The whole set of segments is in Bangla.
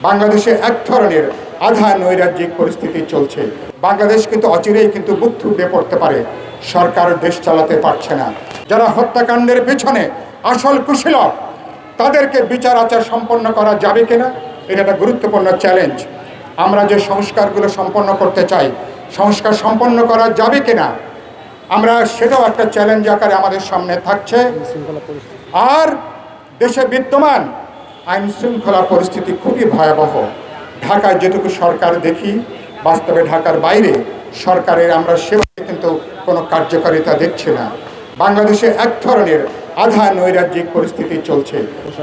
বাংলাদেশে এক ধরনের আধা নৈরাজ্যিক পরিস্থিতি চলছে। বাংলাদেশ কিন্তু অচিরেই কিন্তু বুক থুবড়ে পড়তে পারে। সরকার দেশ চালাতে পারছে না। যারা হত্যাকাণ্ডের পেছনে আসল কুশীলব, তাদেরকে বিচার আচার সম্পন্ন করা যাবে কিনা, এটা একটা গুরুত্বপূর্ণ চ্যালেঞ্জ। আমরা যে সংস্কারগুলো সম্পন্ন করতে চাই, সংস্কার সম্পন্ন করা যাবে কিনা, আমরা সেটাও একটা চ্যালেঞ্জ আকারে আমাদের সামনে থাকছে। আর দেশে বিদ্যমান আইন শৃঙ্খলা পরিস্থিতি খুবই ভয়াবহ। ঢাকায় যেটুকু সরকার দেখি, বাস্তবে ঢাকার বাইরে সরকারের আমরা সেভাবে কিন্তু কোনো কার্যকারিতা দেখছি না। বাংলাদেশে এক ধরনের আধা নৈরাজ্যিক পরিস্থিতি চলছে।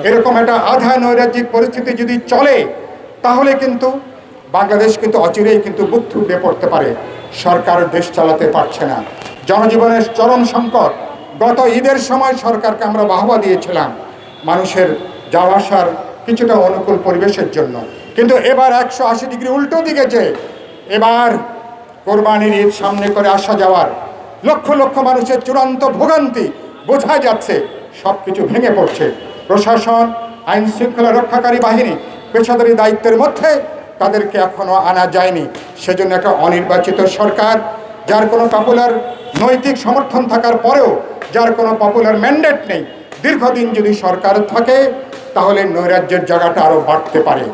এরকম একটা আধা নৈরাজ্যিক পরিস্থিতি যদি চলে, তাহলে কিন্তু বাংলাদেশ কিন্তু অচিরেই কিন্তু বুক থুবড়ে পড়তে পারে। সরকার দেশ চালাতে পারছে না। জনজীবনের চরম সংকট। গত ঈদের সময় সরকারকে আমরা বাহবা দিয়েছিলাম মানুষের যাওয়া আসার কিছুটা অনুকূল পরিবেশের জন্য, কিন্তু এবার 180 ডিগ্রি উল্টো দিকে যে এবার কোরবানির ঈদ সামনে করে আসা যাওয়ার লক্ষ লক্ষ মানুষের চূড়ান্ত ভোগান্তি বোঝা যাচ্ছে। সব কিছু ভেঙে পড়ছে। প্রশাসন, আইন শৃঙ্খলা রক্ষাকারী বাহিনী পেশাদারি দায়িত্বের মধ্যে তাদেরকে এখনও আনা যায়নি। সেজন্য একটা অনির্বাচিত সরকার, যার কোনো পপুলার নৈতিক সমর্থন থাকার পরেও যার কোনো পপুলার ম্যান্ডেট নেই, দীর্ঘদিন যদি সরকার থাকে, তাহলে নৈরাজ্যের জায়গাটা আরও বাড়তে পারে।